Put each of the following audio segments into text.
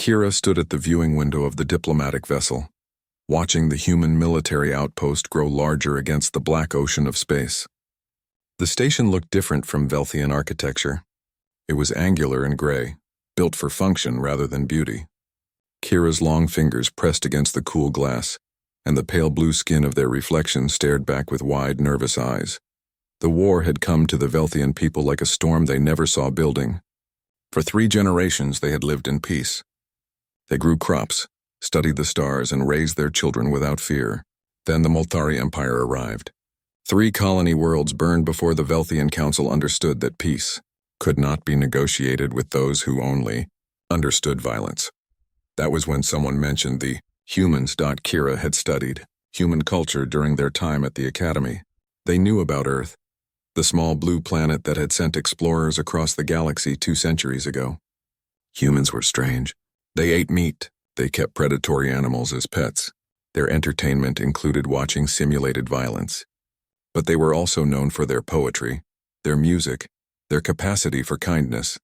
Kira stood at the viewing window of the diplomatic vessel, watching the human military outpost grow larger against the black ocean of space. The station looked different from Velthian architecture. It was angular and gray, built for function rather than beauty. Kira's long fingers pressed against the cool glass, and the pale blue skin of their reflection stared back with wide, nervous eyes. The war had come to the Velthian people like a storm they never saw building. For 3 generations they had lived in peace. They grew crops, studied the stars, and raised their children without fear. Then the Molthari Empire arrived. 3 colony worlds burned before the Velthian Council understood that peace could not be negotiated with those who only understood violence. That was when someone mentioned the humans. Kira had studied human culture during their time at the Academy. They knew about Earth, the small blue planet that had sent explorers across the galaxy 2 centuries ago. Humans were strange. They ate meat. They kept predatory animals as pets. Their entertainment included watching simulated violence. But they were also known for their poetry, their music, their capacity for kindness.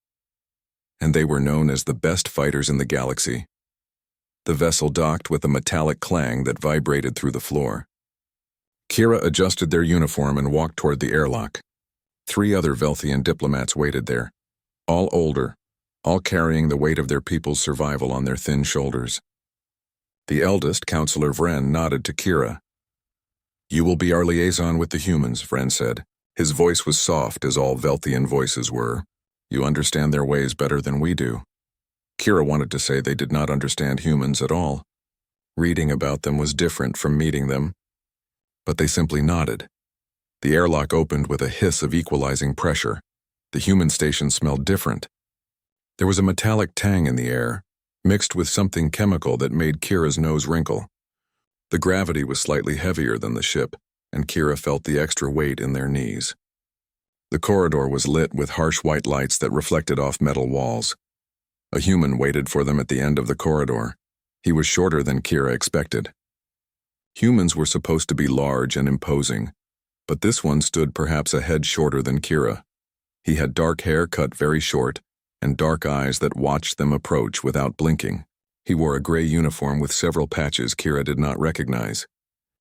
And they were known as the best fighters in the galaxy. The vessel docked with a metallic clang that vibrated through the floor. Kira adjusted their uniform and walked toward the airlock. 3 other Velthian diplomats waited there, all older, all carrying the weight of their people's survival on their thin shoulders. The eldest, Counselor Vren, nodded to Kira. "You will be our liaison with the humans," Vren said. His voice was soft, as all Velthian voices were. "You understand their ways better than we do." Kira wanted to say they did not understand humans at all. Reading about them was different from meeting them. But they simply nodded. The airlock opened with a hiss of equalizing pressure. The human station smelled different. There was a metallic tang in the air, mixed with something chemical that made Kira's nose wrinkle. The gravity was slightly heavier than the ship, and Kira felt the extra weight in their knees. The corridor was lit with harsh white lights that reflected off metal walls. A human waited for them at the end of the corridor. He was shorter than Kira expected. Humans were supposed to be large and imposing, but this one stood perhaps a head shorter than Kira. He had dark hair cut very short, and dark eyes that watched them approach without blinking. He wore a gray uniform with several patches Kira did not recognize.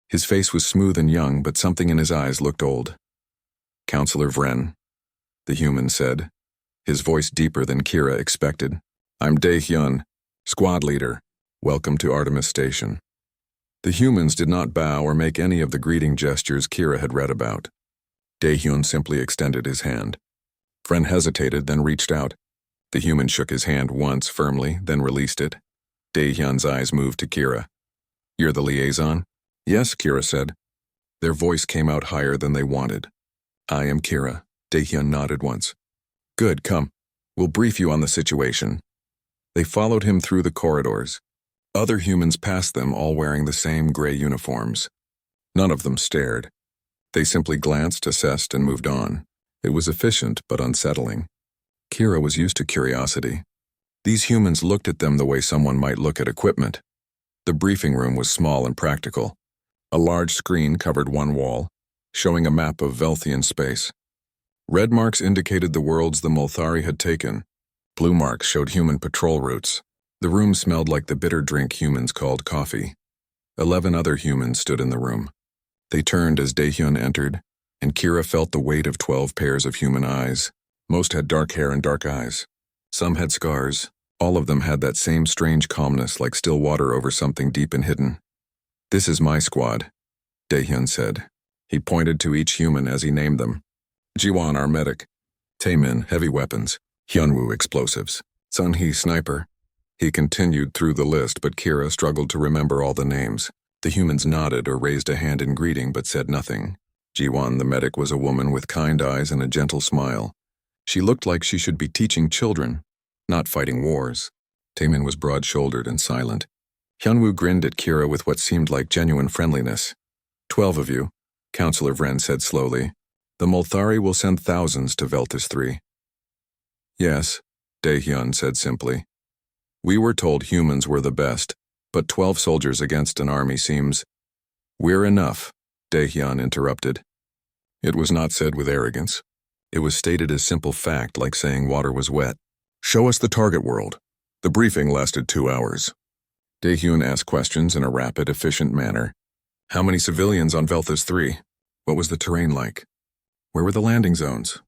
His face was smooth and young, but something in his eyes looked old. "Counselor Vren," the human said, his voice deeper than Kira expected. "I'm Dae-hyun, squad leader. Welcome to Artemis Station." The humans did not bow or make any of the greeting gestures Kira had read about. Dae-hyun simply extended his hand. Vren hesitated, then reached out. The human shook his hand once firmly, then released it. Dae-hyun's eyes moved to Kira. "You're the liaison?" "Yes," Kira said. Their voice came out higher than they wanted. "I am Kira." Dae-hyun nodded once. "Good, come. We'll brief you on the situation." They followed him through the corridors. Other humans passed them, all wearing the same gray uniforms. None of them stared. They simply glanced, assessed, and moved on. It was efficient but unsettling. Kira was used to curiosity. These humans looked at them the way someone might look at equipment. The briefing room was small and practical. A large screen covered one wall, showing a map of Velthian space. Red marks indicated the worlds the Molthari had taken. Blue marks showed human patrol routes. The room smelled like the bitter drink humans called coffee. 11 other humans stood in the room. They turned as Dae-hyun entered, and Kira felt the weight of 12 pairs of human eyes. Most had dark hair and dark eyes. Some had scars. All of them had that same strange calmness, like still water over something deep and hidden. "This is my squad," Dae-hyun said. He pointed to each human as he named them. Jiwon, our medic. Taemin, heavy weapons. Hyunwoo, explosives. Sunhee, sniper. He continued through the list, but Kira struggled to remember all the names. The humans nodded or raised a hand in greeting but said nothing. Jiwon, the medic, was a woman with kind eyes and a gentle smile. She looked like she should be teaching children, not fighting wars. Taemin was broad-shouldered and silent. Hyunwoo grinned at Kira with what seemed like genuine friendliness. 12 of you, Counselor Vren said slowly. The Molthari will send thousands to Veltis 3. Yes, Dae-hyun said simply. We were told humans were the best, but 12 soldiers against an army seems... We're enough, Dae-hyun interrupted. It was not said with arrogance. It was stated as simple fact, like saying water was wet. Show us the target world. The briefing lasted 2 hours. Daehyun asked questions in a rapid, efficient manner. How many civilians on Velthas 3? What was the terrain like? Where were the landing zones?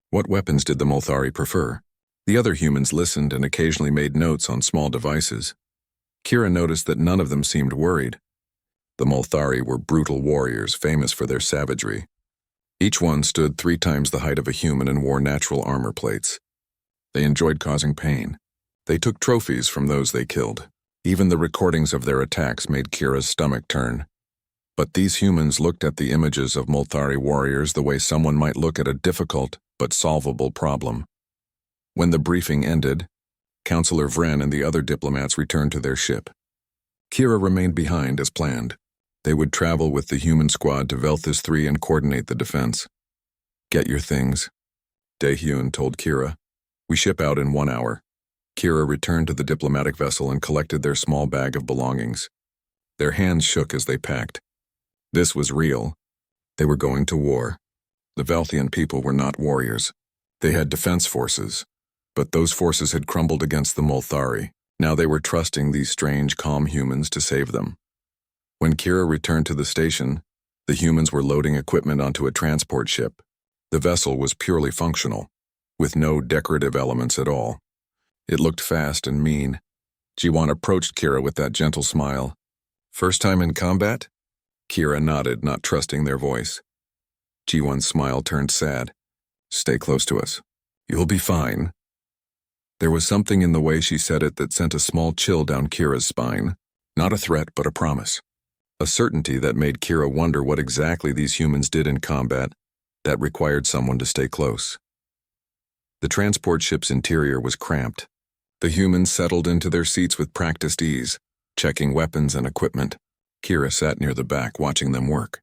What weapons did the Molthari prefer? The other humans listened and occasionally made notes on small devices. Kira noticed that none of them seemed worried. The Molthari were brutal warriors famous for their savagery. Each one stood 3 times the height of a human and wore natural armor plates. They enjoyed causing pain. They took trophies from those they killed. Even the recordings of their attacks made Kira's stomach turn. But these humans looked at the images of Molthari warriors the way someone might look at a difficult but solvable problem. When the briefing ended, Counselor Vren and the other diplomats returned to their ship. Kira remained behind as planned. They would travel with the human squad to Velthas 3 and coordinate the defense. Get your things, Daehyun told Kira. We ship out in 1 hour. Kira returned to the diplomatic vessel and collected their small bag of belongings. Their hands shook as they packed. This was real. They were going to war. The Velthian people were not warriors. They had defense forces, but those forces had crumbled against the Molthari. Now they were trusting these strange, calm humans to save them. When Kira returned to the station, the humans were loading equipment onto a transport ship. The vessel was purely functional, with no decorative elements at all. It looked fast and mean. Jiwon approached Kira with that gentle smile. First time in combat? Kira nodded, not trusting their voice. Jiwon's smile turned sad. Stay close to us. You'll be fine. There was something in the way she said it that sent a small chill down Kira's spine. Not a threat, but a promise. A certainty that made Kira wonder what exactly these humans did in combat that required someone to stay close. The transport ship's interior was cramped. The humans settled into their seats with practiced ease, checking weapons and equipment. Kira sat near the back, watching them work.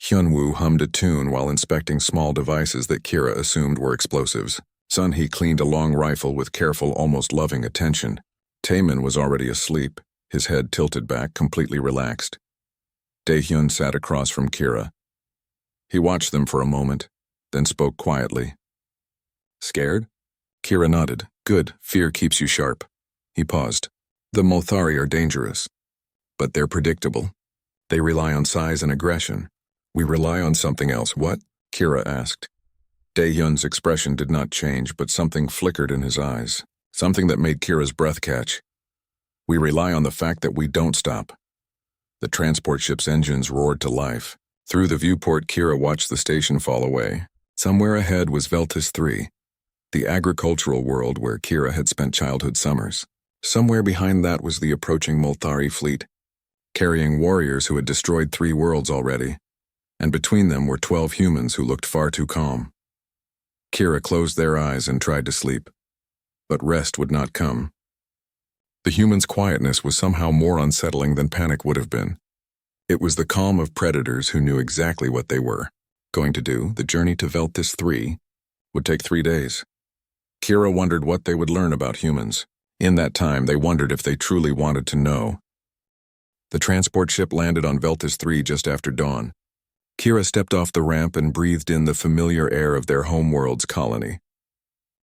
Hyunwoo hummed a tune while inspecting small devices that Kira assumed were explosives. Sunhee cleaned a long rifle with careful, almost loving attention. Taemin was already asleep, his head tilted back, completely relaxed. Daehyun sat across from Kira. He watched them for a moment, then spoke quietly. Scared? Kira nodded. Good, fear keeps you sharp. He paused. The Molthari are dangerous, but they're predictable. They rely on size and aggression. We rely on something else. What? Kira asked. Daehyun's expression did not change, but something flickered in his eyes. Something that made Kira's breath catch. We rely on the fact that we don't stop. The transport ship's engines roared to life. Through the viewport, Kira watched the station fall away. Somewhere ahead was Velthas 3, the agricultural world where Kira had spent childhood summers. Somewhere behind that was the approaching Molthari fleet, carrying warriors who had destroyed 3 worlds already, and between them were 12 humans who looked far too calm. Kira closed their eyes and tried to sleep, but rest would not come. The humans' quietness was somehow more unsettling than panic would have been. It was the calm of predators who knew exactly what they were going to do. The journey to Velthas 3 would take 3 days. Kira wondered what they would learn about humans. In that time, they wondered if they truly wanted to know. The transport ship landed on Velthas 3 just after dawn. Kira stepped off the ramp and breathed in the familiar air of their homeworld's colony.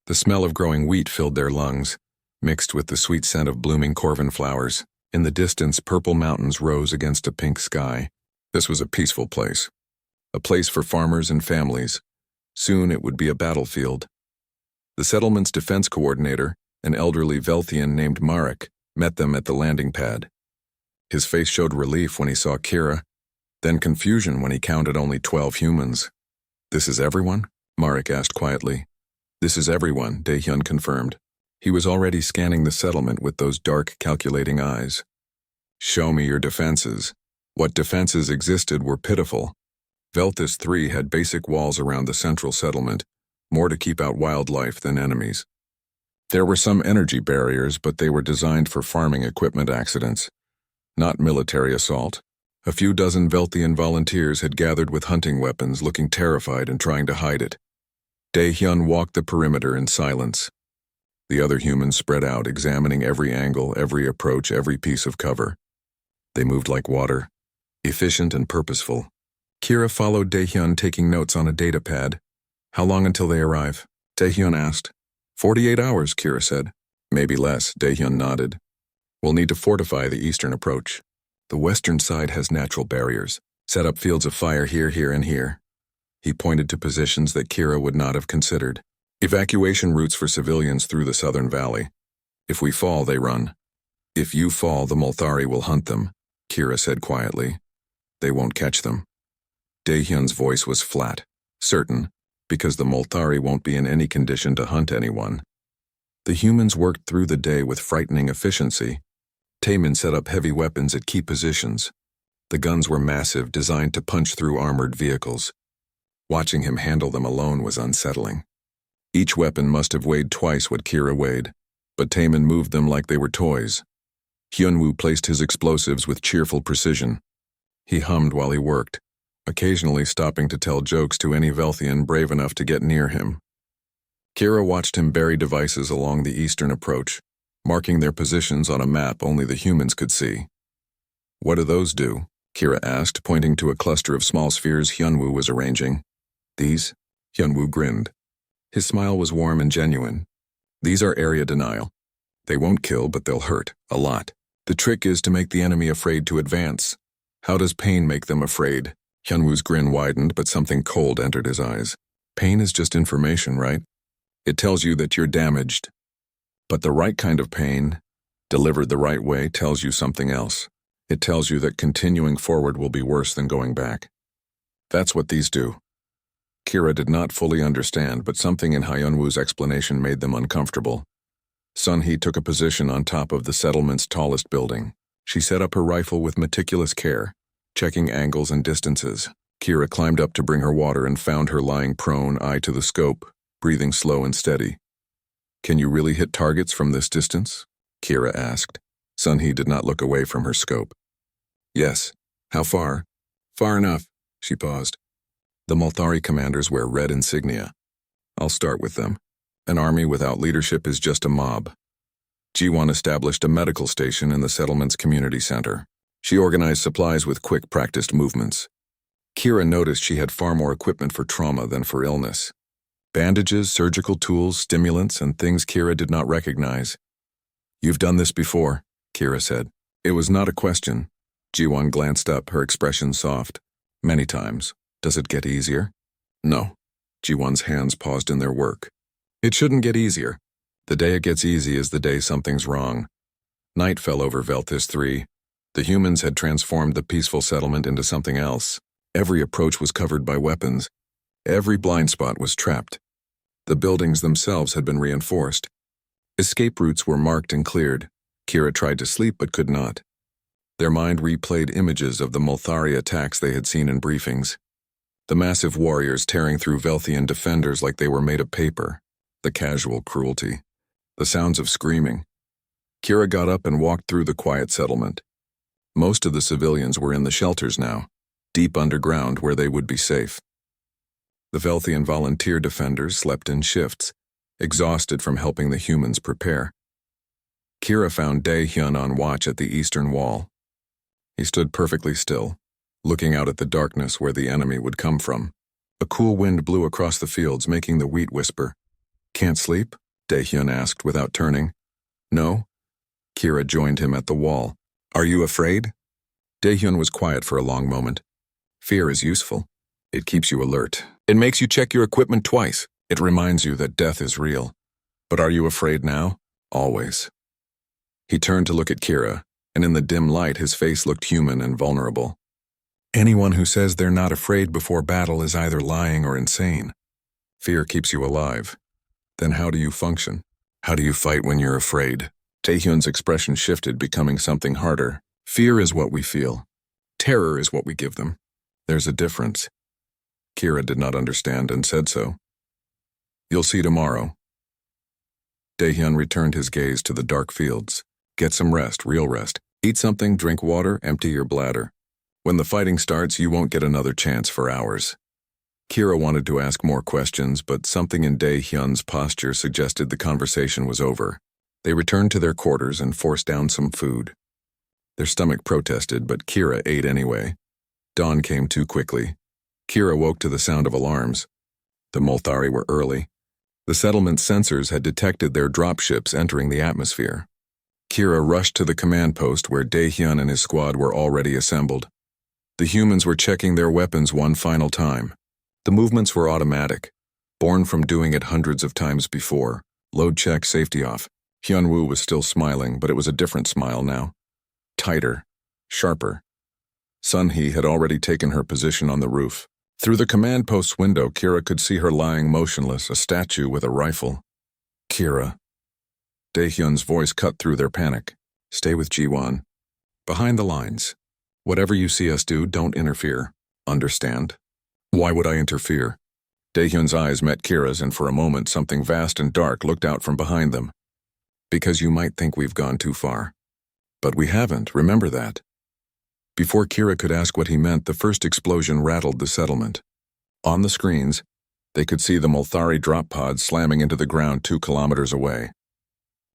The smell of growing wheat filled their lungs, mixed with the sweet scent of blooming corvin flowers. In the distance, purple mountains rose against a pink sky. This was a peaceful place. A place for farmers and families. Soon it would be a battlefield. The settlement's defense coordinator, an elderly Velthian named Marek, met them at the landing pad. His face showed relief when he saw Kira, then confusion when he counted only 12 humans. This is everyone? Marek asked quietly. This is everyone, Daehyun confirmed. He was already scanning the settlement with those dark, calculating eyes. Show me your defenses. What defenses existed were pitiful. Velthas 3 had basic walls around the central settlement, more to keep out wildlife than enemies. There were some energy barriers, but they were designed for farming equipment accidents, not military assault. A few dozen Velthian volunteers had gathered with hunting weapons, looking terrified and trying to hide it. Daehyun walked the perimeter in silence. The other humans spread out, examining every angle, every approach, every piece of cover. They moved like water, efficient and purposeful. Kira followed Daehyun, taking notes on a data pad. How long until they arrive? Daehyun asked. 48 hours, Kira said. Maybe less, Daehyun nodded. We'll need to fortify the eastern approach. The western side has natural barriers. Set up fields of fire here, here, and here. He pointed to positions that Kira would not have considered. Evacuation routes for civilians through the southern valley. If we fall, they run. If you fall, the Molthari will hunt them, Kira said quietly. They won't catch them. Daehyun's voice was flat, certain, because the Molthari won't be in any condition to hunt anyone. The humans worked through the day with frightening efficiency. Taemin set up heavy weapons at key positions. The guns were massive, designed to punch through armored vehicles. Watching him handle them alone was unsettling. Each weapon must have weighed twice what Kira weighed, but Taemin moved them like they were toys. Hyunwoo placed his explosives with cheerful precision. He hummed while he worked, occasionally stopping to tell jokes to any Velthian brave enough to get near him. Kira watched him bury devices along the eastern approach, marking their positions on a map only the humans could see. What do those do? Kira asked, pointing to a cluster of small spheres Hyunwoo was arranging. These? Hyunwoo grinned. His smile was warm and genuine. These are area denial. They won't kill, but they'll hurt, a lot. The trick is to make the enemy afraid to advance. How does pain make them afraid? Hyunwoo's grin widened, but something cold entered his eyes. Pain is just information, right? It tells you that you're damaged. But the right kind of pain, delivered the right way, tells you something else. It tells you that continuing forward will be worse than going back. That's what these do. Kira did not fully understand, but something in Hyunwoo's explanation made them uncomfortable. Sunhee took a position on top of the settlement's tallest building. She set up her rifle with meticulous care, checking angles and distances. Kira climbed up to bring her water and found her lying prone, eye to the scope, breathing slow and steady. Can you really hit targets from this distance? Kira asked. Sunhee did not look away from her scope. Yes. How far? Far enough. She paused. The Molthari commanders wear red insignia. I'll start with them. An army without leadership is just a mob. Jiwon established a medical station in the settlement's community center. She organized supplies with quick, practiced movements. Kira noticed she had far more equipment for trauma than for illness. Bandages, surgical tools, stimulants, and things Kira did not recognize. You've done this before, Kira said. It was not a question. Jiwon glanced up, her expression soft. Many times. Does it get easier? No. Jiwon's hands paused in their work. It shouldn't get easier. The day it gets easy is the day something's wrong. Night fell over Velthis 3. The humans had transformed the peaceful settlement into something else. Every approach was covered by weapons. Every blind spot was trapped. The buildings themselves had been reinforced. Escape routes were marked and cleared. Kira tried to sleep but could not. Their mind replayed images of the Molthari attacks they had seen in briefings. The massive warriors tearing through Velthian defenders like they were made of paper. The casual cruelty. The sounds of screaming. Kira got up and walked through the quiet settlement. Most of the civilians were in the shelters now, deep underground where they would be safe. The Velthian volunteer defenders slept in shifts, exhausted from helping the humans prepare. Kira found Daehyun on watch at the eastern wall. He stood perfectly still, looking out at the darkness where the enemy would come from. A cool wind blew across the fields, making the wheat whisper. Can't sleep? Daehyun asked without turning. No? Kira joined him at the wall. Are you afraid? Daehyun was quiet for a long moment. Fear is useful. It keeps you alert. It makes you check your equipment twice. It reminds you that death is real. But are you afraid now? Always. He turned to look at Kira, and in the dim light his face looked human and vulnerable. Anyone who says they're not afraid before battle is either lying or insane. Fear keeps you alive. Then how do you function? How do you fight when you're afraid? Taehyun's expression shifted, becoming something harder. Fear is what we feel. Terror is what we give them. There's a difference. Kira did not understand and said so. You'll see tomorrow. Daehyun returned his gaze to the dark fields. Get some rest, real rest. Eat something, drink water, empty your bladder. When the fighting starts, you won't get another chance for hours. Kira wanted to ask more questions, but something in Daehyun's posture suggested the conversation was over. They returned to their quarters and forced down some food. Their stomach protested, but Kira ate anyway. Dawn came too quickly. Kira woke to the sound of alarms. The Molthari were early. The settlement's sensors had detected their dropships entering the atmosphere. Kira rushed to the command post where Daehyun and his squad were already assembled. The humans were checking their weapons one final time. The movements were automatic, born from doing it hundreds of times before. Load check, safety off. Hyunwoo was still smiling, but it was a different smile now. Tighter, sharper. Sunhee had already taken her position on the roof. Through the command post's window, Kira could see her lying motionless, a statue with a rifle. Kira. Daehyun's voice cut through their panic. Stay with Jiwon. Behind the lines. Whatever you see us do, don't interfere. Understand? Why would I interfere? Daehyun's eyes met Kira's, and for a moment something vast and dark looked out from behind them. Because you might think we've gone too far. But we haven't, remember that. Before Kira could ask what he meant, the first explosion rattled the settlement. On the screens, they could see the Molthari drop pods slamming into the ground 2 kilometers away.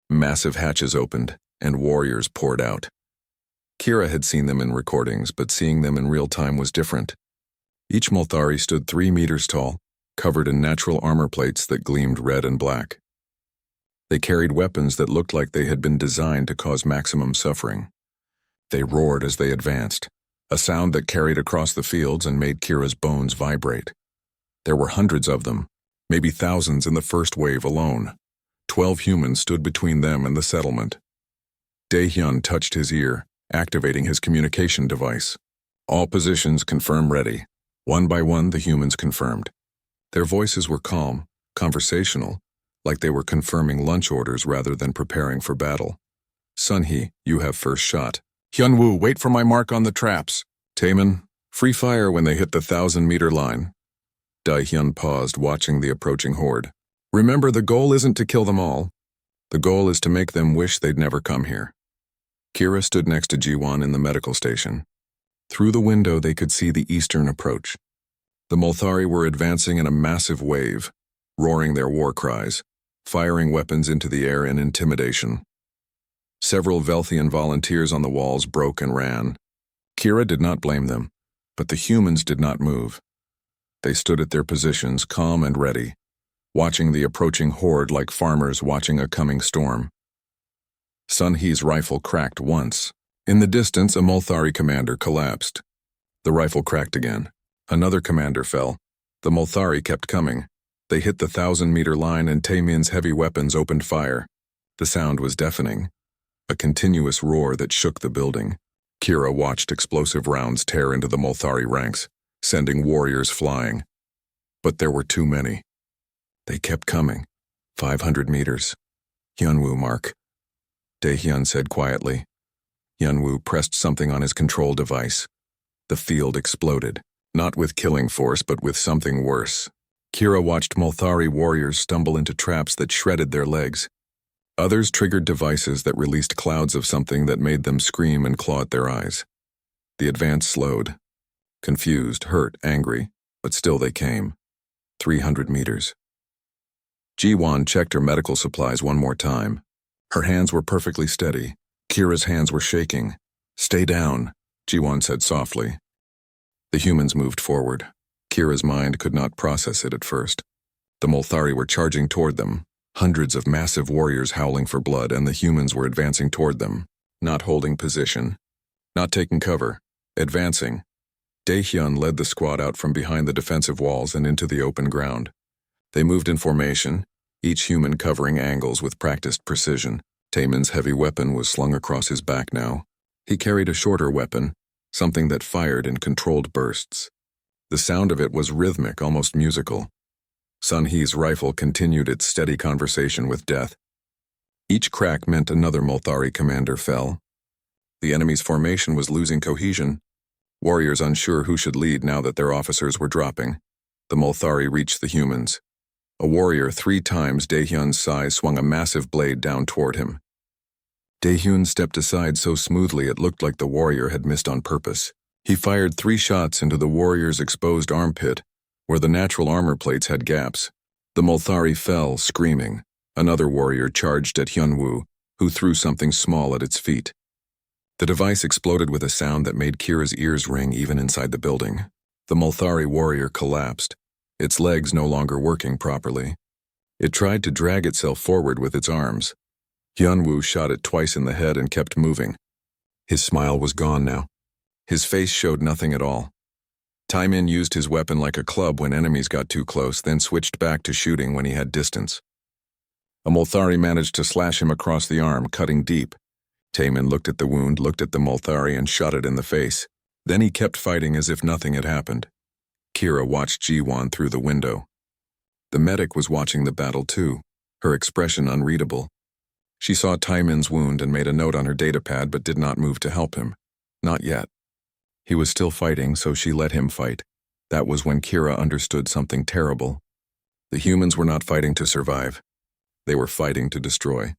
Massive hatches opened, and warriors poured out. Kira had seen them in recordings, but seeing them in real time was different. Each Molthari stood 3 meters tall, covered in natural armor plates that gleamed red and black. They carried weapons that looked like they had been designed to cause maximum suffering. They roared as they advanced, a sound that carried across the fields and made Kira's bones vibrate. There were hundreds of them, maybe thousands in the first wave alone. 12 humans stood between them and the settlement. Daehyun touched his ear, activating his communication device. All positions confirm ready. One by one, the humans confirmed. Their voices were calm, conversational, like they were confirming lunch orders rather than preparing for battle. Sunhee, you have first shot. Hyunwoo, wait for my mark on the traps. Taemin, free fire when they hit the 1,000-meter line. Daehyun paused, watching the approaching horde. Remember, the goal isn't to kill them all. The goal is to make them wish they'd never come here. Kira stood next to Jiwon in the medical station. Through the window, they could see the eastern approach. The Molthari were advancing in a massive wave, roaring their war cries, firing weapons into the air in intimidation. Several Velthian volunteers on the walls broke and ran. Kira did not blame them, but the humans did not move. They stood at their positions, calm and ready, watching the approaching horde like farmers watching a coming storm. Sunhee's rifle cracked once. In the distance, a Molthari commander collapsed. The rifle cracked again. Another commander fell. The Molthari kept coming. They hit the 1,000-meter line and Taemin's heavy weapons opened fire. The sound was deafening. A continuous roar that shook the building. Kira watched explosive rounds tear into the Molthari ranks, sending warriors flying. But there were too many. They kept coming. 500 meters. Hyunwoo mark. Daehyun said quietly. Hyunwoo pressed something on his control device. The field exploded, not with killing force but with something worse. Kira watched Molthari warriors stumble into traps that shredded their legs. Others triggered devices that released clouds of something that made them scream and claw at their eyes. The advance slowed. Confused, hurt, angry, but still they came. 300 meters. Jiwon checked her medical supplies one more time. Her hands were perfectly steady. Kira's hands were shaking. Stay down, Jiwon said softly. The humans moved forward. Kira's mind could not process it at first. The Molthari were charging toward them. Hundreds of massive warriors howling for blood, and the humans were advancing toward them, not holding position, not taking cover, advancing. Daehyun led the squad out from behind the defensive walls and into the open ground. They moved in formation, each human covering angles with practiced precision. Taemin's heavy weapon was slung across his back now. He carried a shorter weapon, something that fired in controlled bursts. The sound of it was rhythmic, almost musical. Sunhee's rifle continued its steady conversation with death. Each crack meant another Molthari commander fell. The enemy's formation was losing cohesion. Warriors unsure who should lead now that their officers were dropping. The Molthari reached the humans. A warrior 3 times Daehyun's size swung a massive blade down toward him. Daehyun stepped aside so smoothly it looked like the warrior had missed on purpose. He fired 3 shots into the warrior's exposed armpit, where the natural armor plates had gaps. The Molthari fell, screaming. Another warrior charged at Hyunwoo, who threw something small at its feet. The device exploded with a sound that made Kira's ears ring even inside the building. The Molthari warrior collapsed, its legs no longer working properly. It tried to drag itself forward with its arms. Hyunwoo shot it twice in the head and kept moving. His smile was gone now. His face showed nothing at all. Taimin used his weapon like a club when enemies got too close, then switched back to shooting when he had distance. A Molthari managed to slash him across the arm, cutting deep. Taimin looked at the wound, looked at the Molthari, and shot it in the face. Then he kept fighting as if nothing had happened. Kira watched Ji-won through the window. The medic was watching the battle too, her expression unreadable. She saw Taimin's wound and made a note on her datapad but did not move to help him. Not yet. He was still fighting, so she let him fight. That was when Kira understood something terrible. The humans were not fighting to survive. They were fighting to destroy.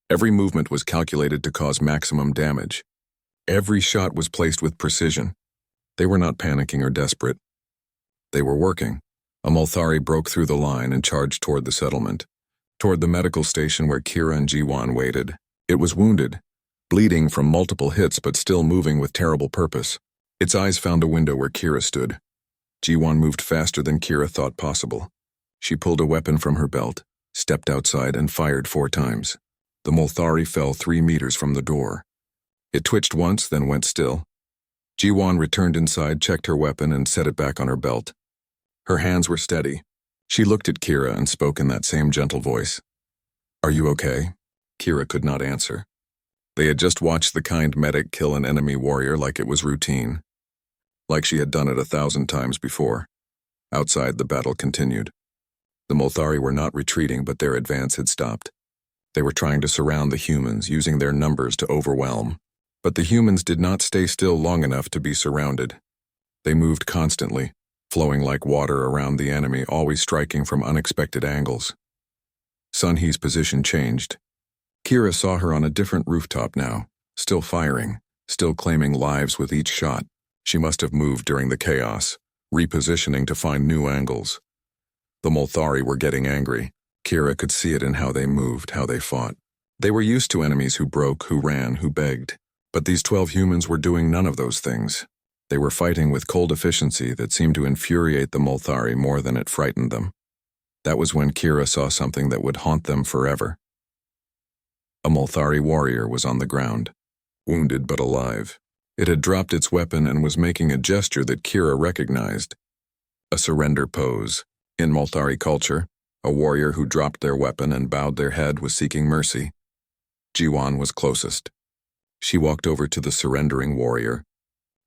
Every movement was calculated to cause maximum damage. Every shot was placed with precision. They were not panicking or desperate. They were working. A Molthari broke through the line and charged toward the settlement, toward the medical station where Kira and Ji-won waited. It was wounded, bleeding from multiple hits but still moving with terrible purpose. Its eyes found a window where Kira stood. Ji-won moved faster than Kira thought possible. She pulled a weapon from her belt, stepped outside, and fired 4 times. The Molthari fell 3 meters from the door. It twitched once, then went still. Ji-won returned inside, checked her weapon, and set it back on her belt. Her hands were steady. She looked at Kira and spoke in that same gentle voice. "Are you okay?" Kira could not answer. They had just watched the kind medic kill an enemy warrior like it was routine. Like she had done it 1,000 times before. Outside, the battle continued. The Molthari were not retreating, but their advance had stopped. They were trying to surround the humans, using their numbers to overwhelm. But the humans did not stay still long enough to be surrounded. They moved constantly, flowing like water around the enemy, always striking from unexpected angles. Sunhee's position changed. Kira saw her on a different rooftop now, still firing, still claiming lives with each shot. She must have moved during the chaos, repositioning to find new angles. The Molthari were getting angry. Kira could see it in how they moved, how they fought. They were used to enemies who broke, who ran, who begged. But these 12 humans were doing none of those things. They were fighting with cold efficiency that seemed to infuriate the Molthari more than it frightened them. That was when Kira saw something that would haunt them forever. A Molthari warrior was on the ground, wounded but alive. It had dropped its weapon and was making a gesture that Kira recognized. A surrender pose. In Molthari culture, a warrior who dropped their weapon and bowed their head was seeking mercy. Ji-won was closest. She walked over to the surrendering warrior.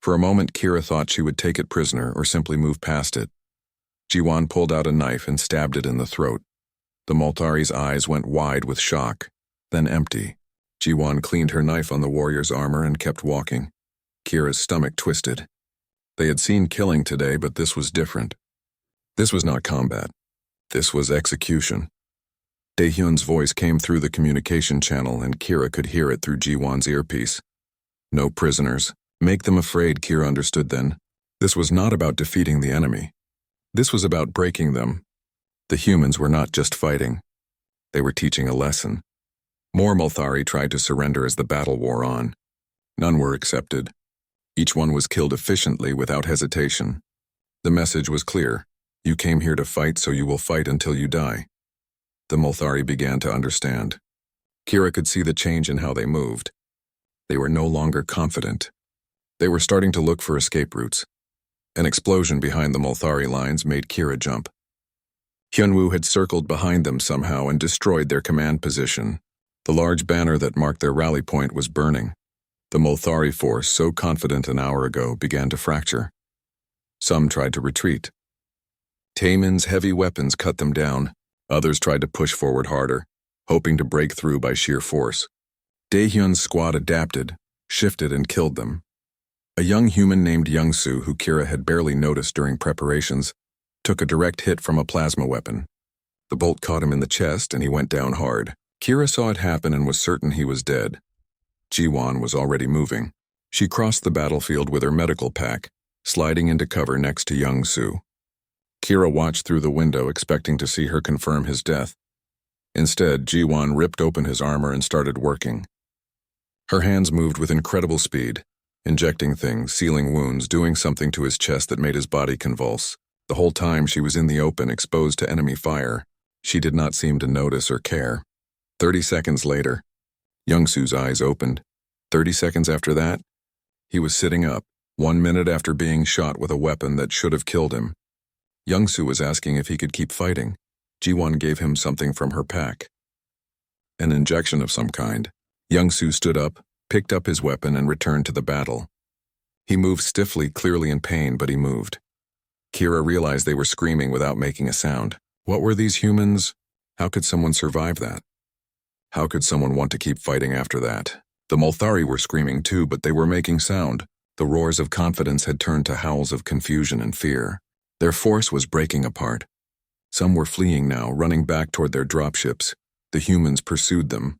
For a moment, Kira thought she would take it prisoner or simply move past it. Ji-won pulled out a knife and stabbed it in the throat. The Molthari's eyes went wide with shock, then empty. Ji-won cleaned her knife on the warrior's armor and kept walking. Kira's stomach twisted. They had seen killing today, but this was different. This was not combat. This was execution. Daehyun's voice came through the communication channel and Kira could hear it through Ji-won's earpiece. No prisoners. Make them afraid, Kira understood then. This was not about defeating the enemy. This was about breaking them. The humans were not just fighting. They were teaching a lesson. More Molthari tried to surrender as the battle wore on. None were accepted. Each one was killed efficiently without hesitation. The message was clear. You came here to fight, so you will fight until you die. The Molthari began to understand. Kira could see the change in how they moved. They were no longer confident. They were starting to look for escape routes. An explosion behind the Molthari lines made Kira jump. Hyunwoo had circled behind them somehow and destroyed their command position. The large banner that marked their rally point was burning. The Molthari force, so confident an hour ago, began to fracture. Some tried to retreat. Taemin's heavy weapons cut them down. Others tried to push forward harder, hoping to break through by sheer force. Daehyun's squad adapted, shifted, and killed them. A young human named Youngsu, who Kira had barely noticed during preparations, took a direct hit from a plasma weapon. The bolt caught him in the chest and he went down hard. Kira saw it happen and was certain he was dead. Ji-won was already moving. She crossed the battlefield with her medical pack, sliding into cover next to Youngsu. Kira watched through the window, expecting to see her confirm his death. Instead, Ji-won ripped open his armor and started working. Her hands moved with incredible speed, injecting things, sealing wounds, doing something to his chest that made his body convulse. The whole time she was in the open, exposed to enemy fire. She did not seem to notice or care. 30 seconds later, Young-Soo's eyes opened. 30 seconds after that, he was sitting up, 1 minute after being shot with a weapon that should have killed him. Young-Soo was asking if he could keep fighting. Ji-won gave him something from her pack. An injection of some kind. Young-Soo stood up, picked up his weapon, and returned to the battle. He moved stiffly, clearly in pain, but he moved. Kira realized they were screaming without making a sound. What were these humans? How could someone survive that? How could someone want to keep fighting after that? The Molthari were screaming too, but they were making sound. The roars of confidence had turned to howls of confusion and fear. Their force was breaking apart. Some were fleeing now, running back toward their dropships. The humans pursued them.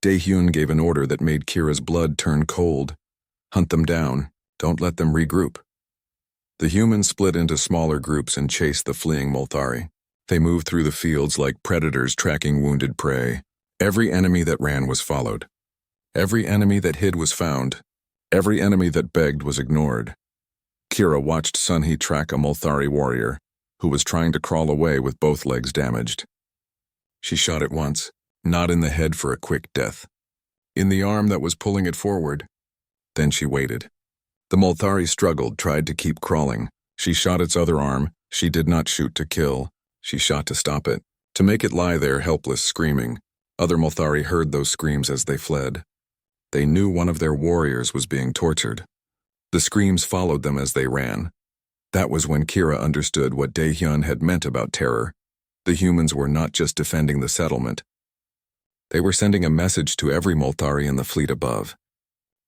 Dae-hyun gave an order that made Kira's blood turn cold. Hunt them down. Don't let them regroup. The humans split into smaller groups and chased the fleeing Molthari. They moved through the fields like predators tracking wounded prey. Every enemy that ran was followed. Every enemy that hid was found. Every enemy that begged was ignored. Kira watched Sun-hee track a Molthari warrior, who was trying to crawl away with both legs damaged. She shot it once, not in the head for a quick death. In the arm that was pulling it forward. Then she waited. The Molthari struggled, tried to keep crawling. She shot its other arm. She did not shoot to kill. She shot to stop it, to make it lie there helpless, screaming. Other Molthari heard those screams as they fled. They knew one of their warriors was being tortured. The screams followed them as they ran. That was when Kira understood what Dae-hyun had meant about terror. The humans were not just defending the settlement. They were sending a message to every Molthari in the fleet above.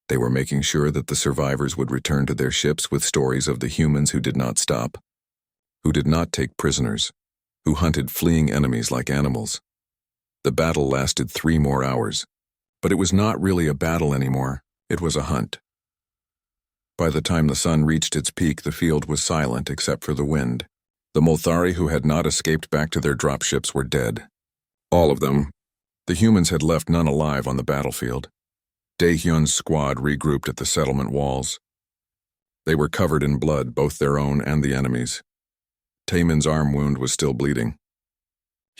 They were making sure that the survivors would return to their ships with stories of the humans who did not stop, who did not take prisoners, who hunted fleeing enemies like animals. The battle lasted 3 more hours, but it was not really a battle anymore. It was a hunt. By the time the sun reached its peak, the field was silent except for the wind. The Molthari who had not escaped back to their dropships were dead. All of them. The humans had left none alive on the battlefield. Dae-hyun's squad regrouped at the settlement walls. They were covered in blood, both their own and the enemy's. Taemin's arm wound was still bleeding.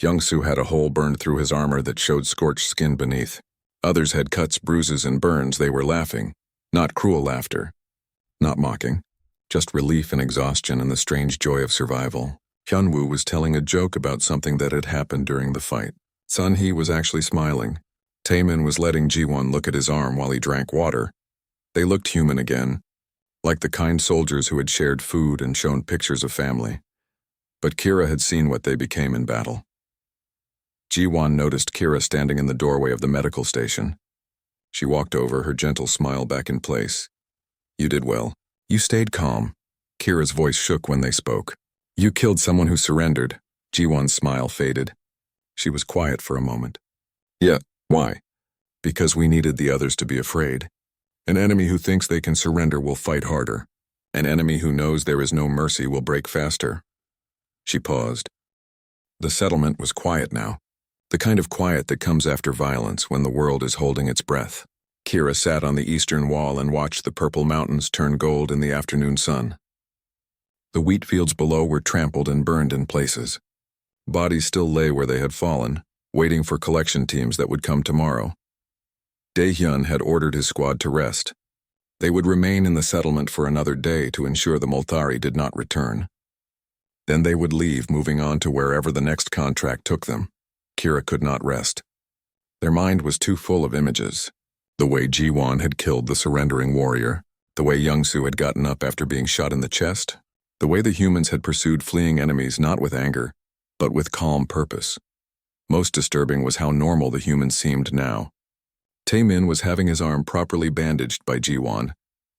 Young-Soo had a hole burned through his armor that showed scorched skin beneath. Others had cuts, bruises, and burns. They were laughing. Not cruel laughter. Not mocking. Just relief and exhaustion and the strange joy of survival. Hyun-woo was telling a joke about something that had happened during the fight. Sun-hee was actually smiling. Taemin was letting Ji-won look at his arm while he drank water. They looked human again, like the kind soldiers who had shared food and shown pictures of family. But Kira had seen what they became in battle. Ji-won noticed Kira standing in the doorway of the medical station. She walked over, her gentle smile back in place. You did well. You stayed calm. Kira's voice shook when they spoke. You killed someone who surrendered. Ji-won's smile faded. She was quiet for a moment. Yeah. Why? Because we needed the others to be afraid. An enemy who thinks they can surrender will fight harder. An enemy who knows there is no mercy will break faster. She paused. The settlement was quiet now. The kind of quiet that comes after violence when the world is holding its breath. Kira sat on the eastern wall and watched the purple mountains turn gold in the afternoon sun. The wheat fields below were trampled and burned in places. Bodies still lay where they had fallen, waiting for collection teams that would come tomorrow. Dae-hyun had ordered his squad to rest. They would remain in the settlement for another day to ensure the Molthari did not return. Then they would leave, moving on to wherever the next contract took them. Kira could not rest. Their mind was too full of images. The way Ji-won had killed the surrendering warrior, the way Young-Soo had gotten up after being shot in the chest, the way the humans had pursued fleeing enemies not with anger, but with calm purpose. Most disturbing was how normal the humans seemed now. Taemin was having his arm properly bandaged by Ji-won,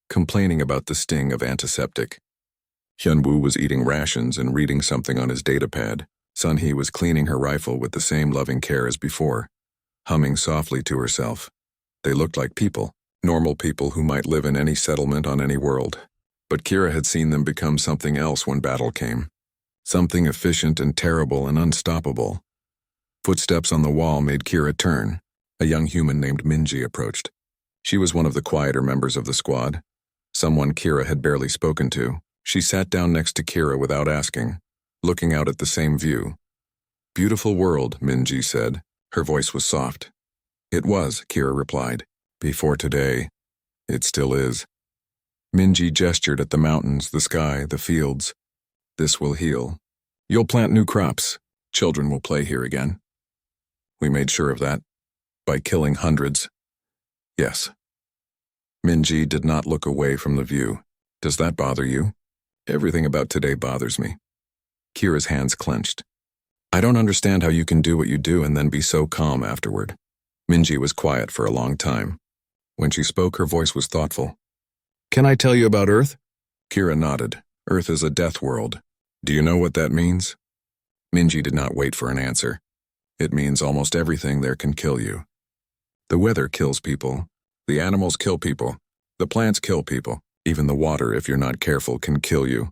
complaining about the sting of antiseptic. Hyun-woo was eating rations and reading something on his datapad. Sun-hee was cleaning her rifle with the same loving care as before, humming softly to herself. They looked like people, normal people who might live in any settlement on any world. But Kira had seen them become something else when battle came. Something efficient and terrible and unstoppable. Footsteps on the wall made Kira turn. A young human named Minji approached. She was one of the quieter members of the squad, someone Kira had barely spoken to. She sat down next to Kira without asking, looking out at the same view. Beautiful world, Minji said. Her voice was soft. It was, Kira replied. Before today, it still is. Minji gestured at the mountains, the sky, the fields. This will heal. You'll plant new crops. Children will play here again. We made sure of that. By killing hundreds. Yes. Minji did not look away from the view. Does that bother you? Everything about today bothers me. Kira's hands clenched. I don't understand how you can do what you do and then be so calm afterward. Minji was quiet for a long time. When she spoke, her voice was thoughtful. Can I tell you about Earth? Kira nodded. Earth is a death world. Do you know what that means? Minji did not wait for an answer. It means almost everything there can kill you. The weather kills people. The animals kill people. The plants kill people. Even the water, if you're not careful, can kill you.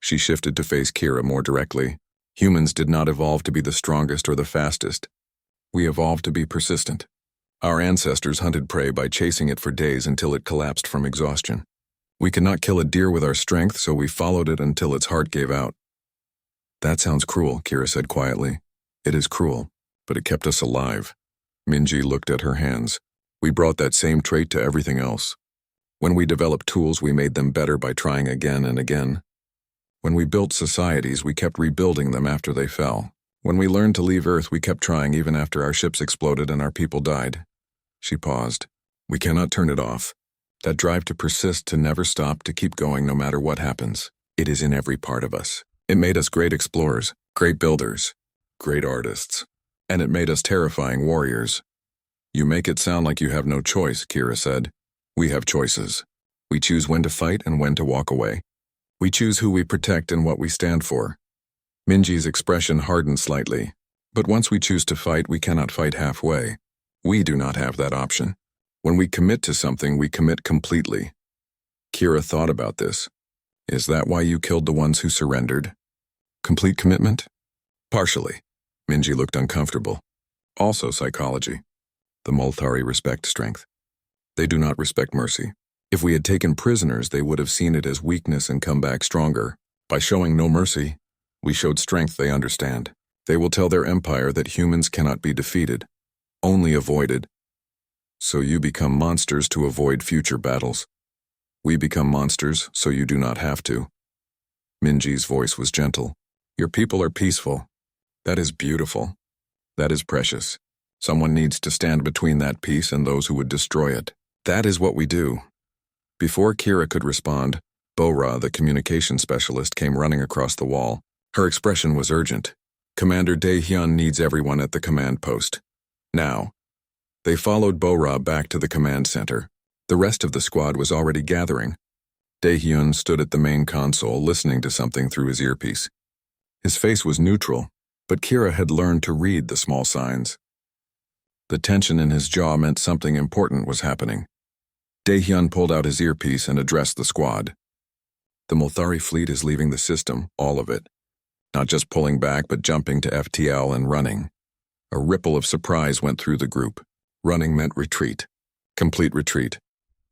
She shifted to face Kira more directly. Humans did not evolve to be the strongest or the fastest. We evolved to be persistent. Our ancestors hunted prey by chasing it for days until it collapsed from exhaustion. We could not kill a deer with our strength, so we followed it until its heart gave out. That sounds cruel, Kira said quietly. It is cruel, but it kept us alive. Minji looked at her hands. We brought that same trait to everything else. When we developed tools, we made them better by trying again and again. When we built societies, we kept rebuilding them after they fell. When we learned to leave Earth, we kept trying even after our ships exploded and our people died. She paused. We cannot turn it off. That drive to persist, to never stop, to keep going no matter what happens. It is in every part of us. It made us great explorers, great builders, great artists. And it made us terrifying warriors. You make it sound like you have no choice, Kira said. We have choices. We choose when to fight and when to walk away. We choose who we protect and what we stand for. Minji's expression hardened slightly. But once we choose to fight, we cannot fight halfway. We do not have that option. When we commit to something, we commit completely. Kira thought about this. Is that why you killed the ones who surrendered? Complete commitment? Partially. Minji looked uncomfortable. Also psychology. The Multhari respect strength. They do not respect mercy. If we had taken prisoners, they would have seen it as weakness and come back stronger. By showing no mercy, we showed strength they understand. They will tell their empire that humans cannot be defeated, only avoided. So you become monsters to avoid future battles. We become monsters so you do not have to. Minji's voice was gentle. Your people are peaceful. That is beautiful. That is precious. Someone needs to stand between that peace and those who would destroy it. That is what we do. Before Kira could respond, Bora, the communication specialist, came running across the wall. Her expression was urgent. Commander Daehyun needs everyone at the command post. Now. They followed Bora back to the command center. The rest of the squad was already gathering. Daehyun stood at the main console listening to something through his earpiece. His face was neutral, but Kira had learned to read the small signs. The tension in his jaw meant something important was happening. Daehyun pulled out his earpiece and addressed the squad. The Multhari fleet is leaving the system, all of it. Not just pulling back, but jumping to FTL and running. A ripple of surprise went through the group. Running meant retreat. Complete retreat.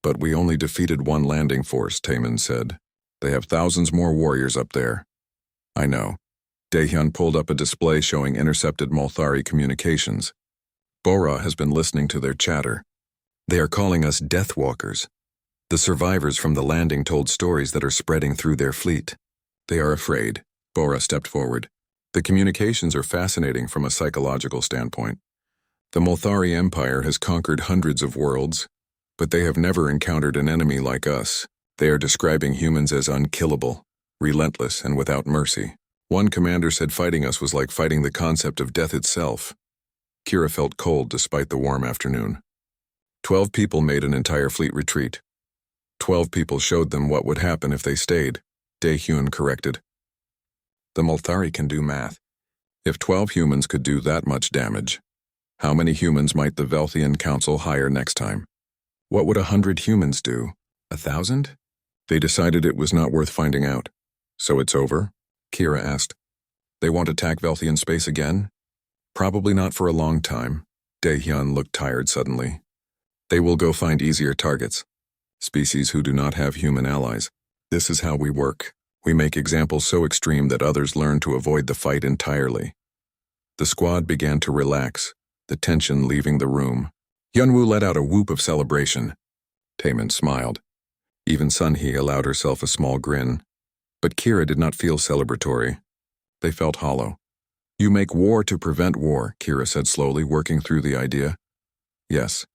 But we only defeated one landing force, Taemin said. They have thousands more warriors up there. I know. Daehyun pulled up a display showing intercepted Multhari communications. Bora has been listening to their chatter. They are calling us Deathwalkers. The survivors from the landing told stories that are spreading through their fleet. They are afraid. Bora stepped forward. The communications are fascinating from a psychological standpoint. The Multhari Empire has conquered hundreds of worlds, but they have never encountered an enemy like us. They are describing humans as unkillable, relentless, and without mercy. One commander said fighting us was like fighting the concept of death itself. Kira felt cold despite the warm afternoon. 12 people made an entire fleet retreat. 12 people showed them what would happen if they stayed, Daehyun corrected. The Multhari can do math. If 12 humans could do that much damage, how many humans might the Velthian Council hire next time? What would 100 humans do? 1,000? They decided it was not worth finding out. So it's over? Kira asked. They won't attack Velthian space again? Probably not for a long time. Daehyun looked tired suddenly. They will go find easier targets. Species who do not have human allies. This is how we work. We make examples so extreme that others learn to avoid the fight entirely. The squad began to relax, the tension leaving the room. Hyunwoo let out a whoop of celebration. Taemin smiled. Even Sunhee allowed herself a small grin. But Kira did not feel celebratory. They felt hollow. You make war to prevent war, Kira said slowly, working through the idea. Yes.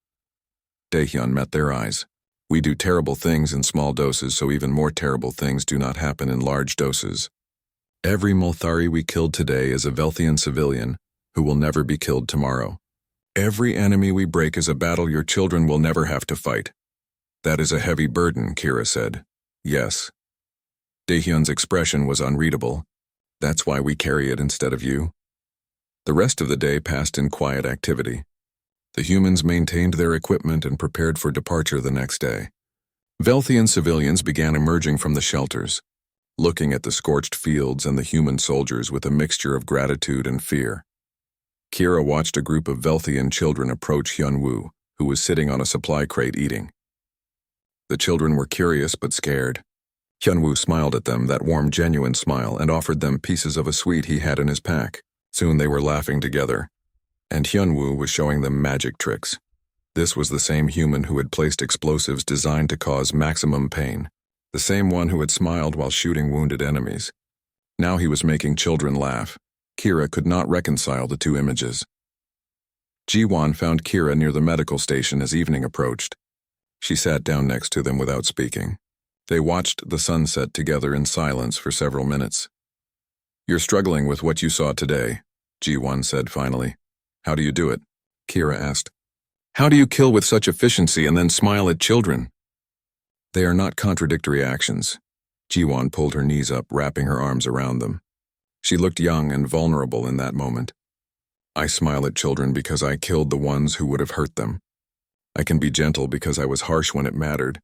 Daehyun met their eyes. We do terrible things in small doses, so even more terrible things do not happen in large doses. Every Multhari we killed today is a Velthian civilian who will never be killed tomorrow. Every enemy we break is a battle your children will never have to fight. That is a heavy burden, Kira said. Yes. Daehyun's expression was unreadable. That's why we carry it instead of you. The rest of the day passed in quiet activity. The humans maintained their equipment and prepared for departure the next day. Velthian civilians began emerging from the shelters, looking at the scorched fields and the human soldiers with a mixture of gratitude and fear. Kira watched a group of Velthian children approach Hyunwoo, who was sitting on a supply crate eating. The children were curious but scared. Hyunwoo smiled at them, that warm, genuine smile, and offered them pieces of a sweet he had in his pack. Soon they were laughing together, and Hyunwoo was showing them magic tricks. This was the same human who had placed explosives designed to cause maximum pain, the same one who had smiled while shooting wounded enemies. Now he was making children laugh. Kira could not reconcile the two images. Jiwon found Kira near the medical station as evening approached. She sat down next to them without speaking. They watched the sunset together in silence for several minutes. You're struggling with what you saw today, Jiwon said finally. How do you do it? Kira asked. How do you kill with such efficiency and then smile at children? They are not contradictory actions. Jiwon pulled her knees up, wrapping her arms around them. She looked young and vulnerable in that moment. I smile at children because I killed the ones who would have hurt them. I can be gentle because I was harsh when it mattered.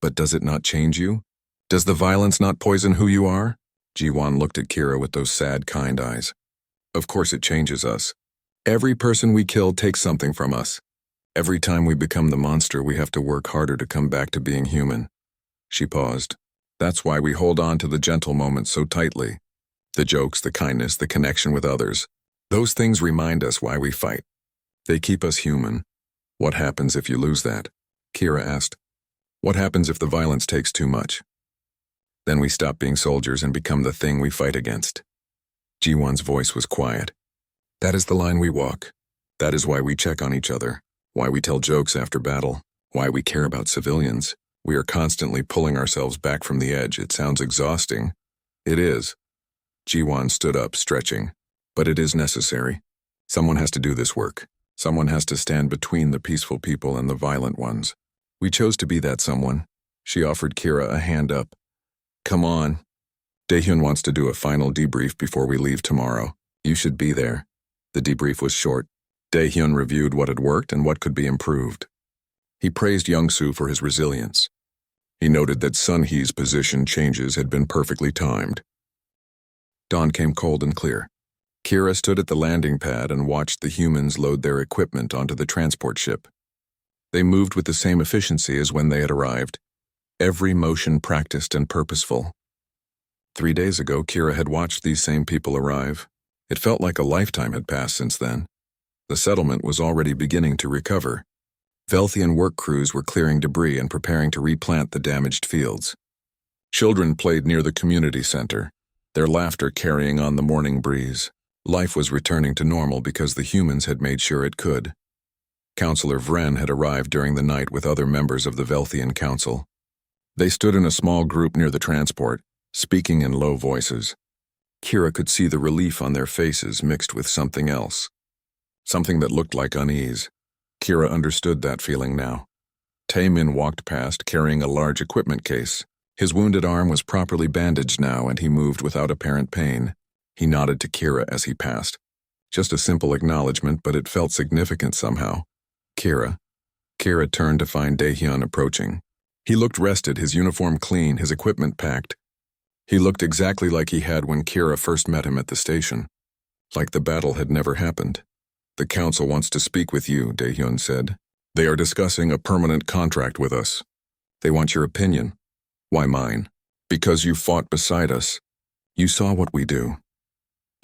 But does it not change you? Does the violence not poison who you are? Jiwon looked at Kira with those sad, kind eyes. Of course it changes us. Every person we kill takes something from us. Every time we become the monster, we have to work harder to come back to being human. She paused. That's why we hold on to the gentle moments so tightly. The jokes, the kindness, the connection with others. Those things remind us why we fight. They keep us human. What happens if you lose that? Kira asked. What happens if the violence takes too much? Then we stop being soldiers and become the thing we fight against. Jiwon's voice was quiet. That is the line we walk. That is why we check on each other, why we tell jokes after battle, why we care about civilians. We are constantly pulling ourselves back from the edge. It sounds exhausting. It is. Jiwon stood up, stretching. But it is necessary. Someone has to do this work. Someone has to stand between the peaceful people and the violent ones. We chose to be that someone. She offered Kira a hand up. Come on. Daehyun wants to do a final debrief before we leave tomorrow. You should be there. The debrief was short. Daehyun reviewed what had worked and what could be improved. He praised Youngsoo for his resilience. He noted that Sunhee's position changes had been perfectly timed. Dawn came cold and clear. Kira stood at the landing pad and watched the humans load their equipment onto the transport ship. They moved with the same efficiency as when they had arrived, every motion practiced and purposeful. 3 days ago, Kira had watched these same people arrive. It felt like a lifetime had passed since then. The settlement was already beginning to recover. Velthian work crews were clearing debris and preparing to replant the damaged fields. Children played near the community center, their laughter carrying on the morning breeze. Life was returning to normal because the humans had made sure it could. Councillor Vren had arrived during the night with other members of the Velthian Council. They stood in a small group near the transport, speaking in low voices. Kira could see the relief on their faces mixed with something else. Something that looked like unease. Kira understood that feeling now. Taemin walked past carrying a large equipment case. His wounded arm was properly bandaged now and he moved without apparent pain. He nodded to Kira as he passed. Just a simple acknowledgement, but it felt significant somehow. Kira. Kira turned to find Daehyun approaching. He looked rested, his uniform clean, his equipment packed. He looked exactly like he had when Kira first met him at the station. Like the battle had never happened. The council wants to speak with you, Daehyun said. They are discussing a permanent contract with us. They want your opinion. Why mine? Because you fought beside us. You saw what we do.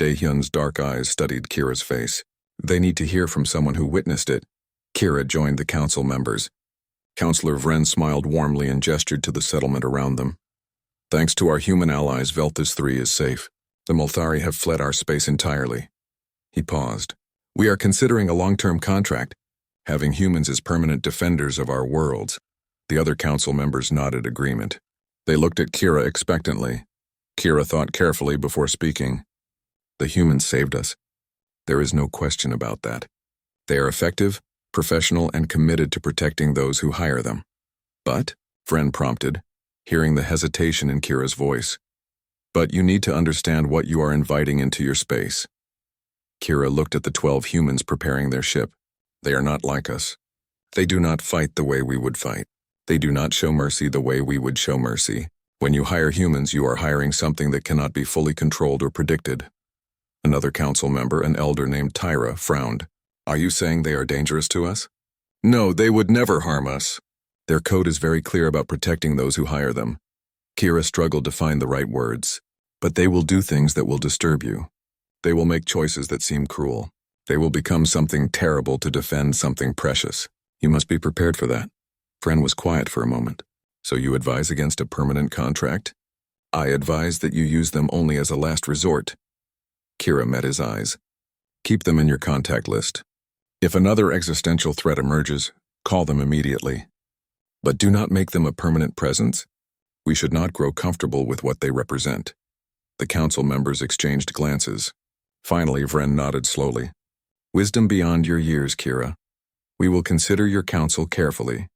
Daehyun's dark eyes studied Kira's face. They need to hear from someone who witnessed it. Kira joined the council members. Counselor Vren smiled warmly and gestured to the settlement around them. Thanks to our human allies, Velthus 3 is safe. The Multhari have fled our space entirely. He paused. We are considering a long-term contract, having humans as permanent defenders of our worlds. The other council members nodded agreement. They looked at Kira expectantly. Kira thought carefully before speaking. The humans saved us. There is no question about that. They are effective, professional, and committed to protecting those who hire them. But, Vren prompted, hearing the hesitation in Kira's voice. But you need to understand what you are inviting into your space. Kira looked at the 12 humans preparing their ship. They are not like us. They do not fight the way we would fight. They do not show mercy the way we would show mercy. When you hire humans, you are hiring something that cannot be fully controlled or predicted. Another council member, an elder named Tyra, frowned. Are you saying they are dangerous to us? No, they would never harm us. Their code is very clear about protecting those who hire them. Kira struggled to find the right words. But they will do things that will disturb you. They will make choices that seem cruel. They will become something terrible to defend something precious. You must be prepared for that. Vren was quiet for a moment. So you advise against a permanent contract? I advise that you use them only as a last resort. Kira met his eyes. Keep them in your contact list. If another existential threat emerges, call them immediately. But do not make them a permanent presence. We should not grow comfortable with what they represent. The council members exchanged glances. Finally, Vren nodded slowly. Wisdom beyond your years, Kira. We will consider your counsel carefully.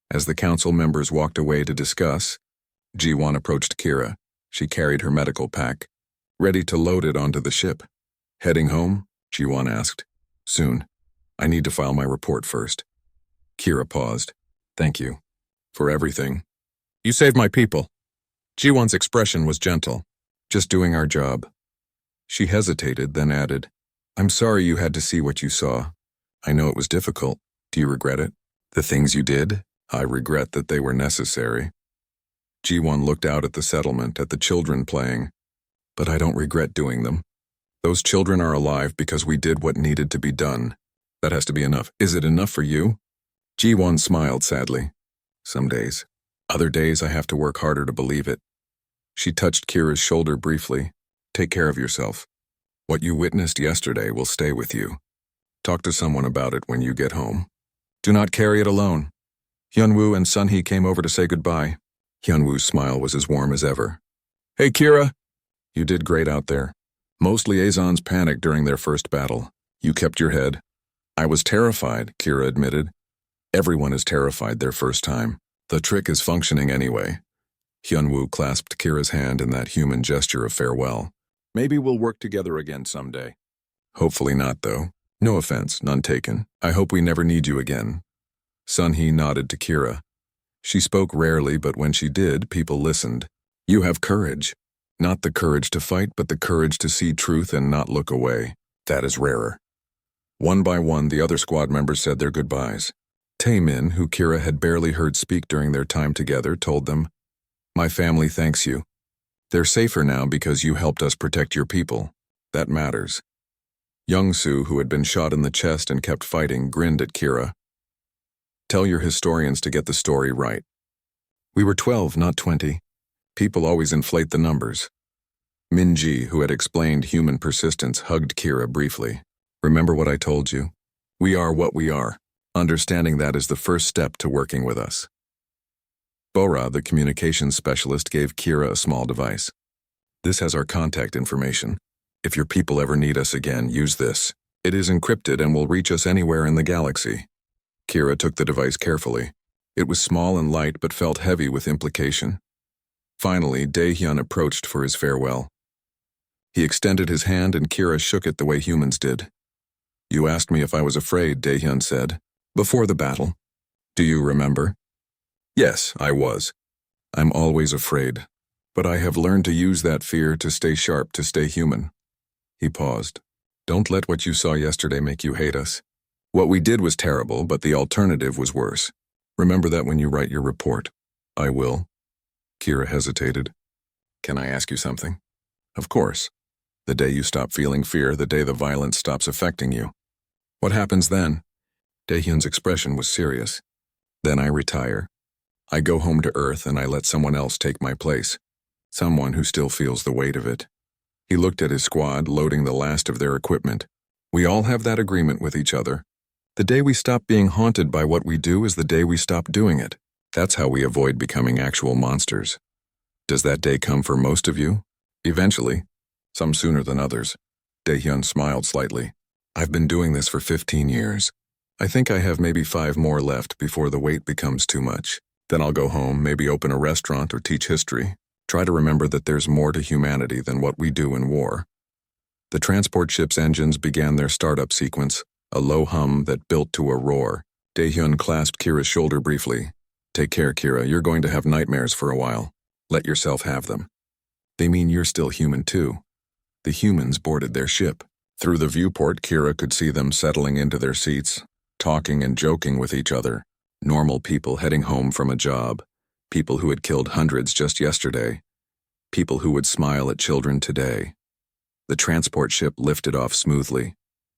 As the council members walked away to discuss, Ji-won approached Kira. She carried her medical pack, ready to load it onto the ship. Heading home? Ji-won asked. Soon. I need to file my report first. Kira paused. Thank you. For everything. You saved my people. Ji-won's expression was gentle. Just doing our job. She hesitated, then added, I'm sorry you had to see what you saw. I know it was difficult. Do you regret it? The things you did? I regret that they were necessary. Ji-won looked out at the settlement, at the children playing. But I don't regret doing them. Those children are alive because we did what needed to be done. That has to be enough. Is it enough for you? Ji-won smiled sadly. Some days. Other days I have to work harder to believe it. She touched Kira's shoulder briefly. Take care of yourself. What you witnessed yesterday will stay with you. Talk to someone about it when you get home. Do not carry it alone. Hyunwoo and Sunhee came over to say goodbye. Hyunwoo's smile was as warm as ever. Hey, Kira. You did great out there. Most liaisons panicked during their first battle. You kept your head. I was terrified, Kira admitted. Everyone is terrified their first time. The trick is functioning anyway. Hyunwoo clasped Kira's hand in that human gesture of farewell. Maybe we'll work together again someday. Hopefully not, though. No offense, none taken. I hope we never need you again. Sunhee nodded to Kira. She spoke rarely, but when she did, people listened. You have courage. Not the courage to fight, but the courage to see truth and not look away. That is rarer. One by one, the other squad members said their goodbyes. Taemin, who Kira had barely heard speak during their time together, told them, My family thanks you. They're safer now because you helped us protect your people. That matters. Young-soo, who had been shot in the chest and kept fighting, grinned at Kira. Tell your historians to get the story right. We were 12, not 20. People always inflate the numbers. Min-ji, who had explained human persistence, hugged Kira briefly. Remember what I told you? We are what we are. Understanding that is the first step to working with us. Bora, the communications specialist, gave Kira a small device. This has our contact information. If your people ever need us again, use this. It is encrypted and will reach us anywhere in the galaxy. Kira took the device carefully. It was small and light but felt heavy with implication. Finally, Daehyun approached for his farewell. He extended his hand and Kira shook it the way humans did. You asked me if I was afraid, Daehyun said. Before the battle. Do you remember? Yes, I was. I'm always afraid. But I have learned to use that fear to stay sharp, to stay human. He paused. Don't let what you saw yesterday make you hate us. What we did was terrible, but the alternative was worse. Remember that when you write your report. I will. Kira hesitated. Can I ask you something? Of course. The day you stop feeling fear, the day the violence stops affecting you. What happens then? Daehyun's expression was serious. Then I retire. I go home to Earth and I let someone else take my place. Someone who still feels the weight of it. He looked at his squad, loading the last of their equipment. We all have that agreement with each other. The day we stop being haunted by what we do is the day we stop doing it. That's how we avoid becoming actual monsters. Does that day come for most of you? Eventually. Some sooner than others. Daehyun smiled slightly. I've been doing this for 15 years. I think I have maybe 5 more left before the wait becomes too much. Then I'll go home, maybe open a restaurant or teach history. Try to remember that there's more to humanity than what we do in war. The transport ship's engines began their startup sequence, a low hum that built to a roar. Daehyun clasped Kira's shoulder briefly. Take care, Kira, you're going to have nightmares for a while. Let yourself have them. They mean you're still human too. The humans boarded their ship. Through the viewport, Kira could see them settling into their seats, talking and joking with each other. Normal people heading home from a job. People who had killed hundreds just yesterday. People who would smile at children today. The transport ship lifted off smoothly,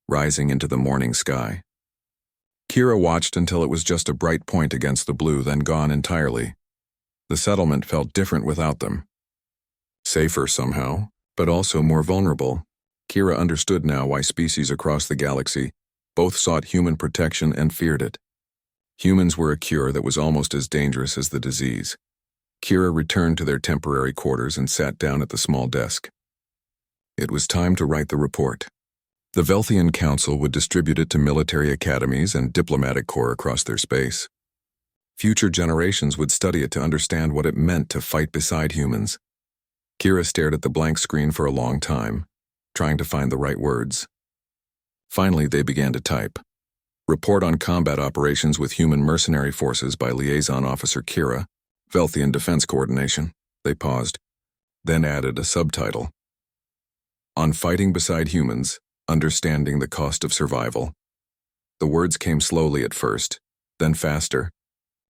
rising into the morning sky. Kira watched until it was just a bright point against the blue, then gone entirely. The settlement felt different without them. Safer somehow, but also more vulnerable. Kira understood now why species across the galaxy both sought human protection and feared it. Humans were a cure that was almost as dangerous as the disease. Kira returned to their temporary quarters and sat down at the small desk. It was time to write the report. The Velthian Council would distribute it to military academies and diplomatic corps across their space. Future generations would study it to understand what it meant to fight beside humans. Kira stared at the blank screen for a long time, trying to find the right words. Finally, they began to type. Report on combat operations with human mercenary forces by Liaison Officer Kira, Velthian Defense Coordination. They paused, then added a subtitle. On fighting beside humans, understanding the cost of survival. The words came slowly at first, then faster.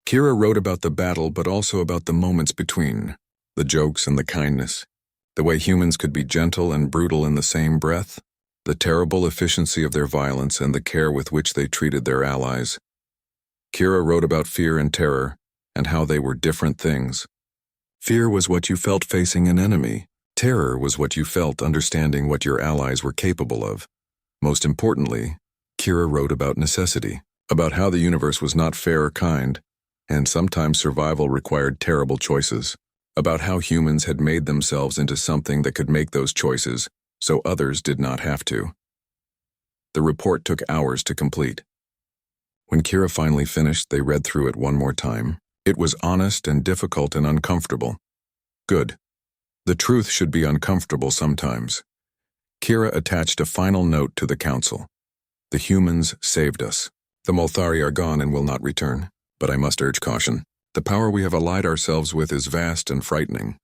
Kira wrote about the battle, but also about the moments between, the jokes and the kindness, the way humans could be gentle and brutal in the same breath, the terrible efficiency of their violence and the care with which they treated their allies. Kira wrote about fear and terror, and how they were different things. Fear was what you felt facing an enemy. Terror was what you felt understanding what your allies were capable of. Most importantly, Kira wrote about necessity, about how the universe was not fair or kind, and sometimes survival required terrible choices, about how humans had made themselves into something that could make those choices, so others did not have to. The report took hours to complete. When Kira finally finished, they read through it one more time. It was honest and difficult and uncomfortable. Good. The truth should be uncomfortable sometimes. Kira attached a final note to the council. The humans saved us. The Molthari are gone and will not return, but I must urge caution. The power we have allied ourselves with is vast and frightening.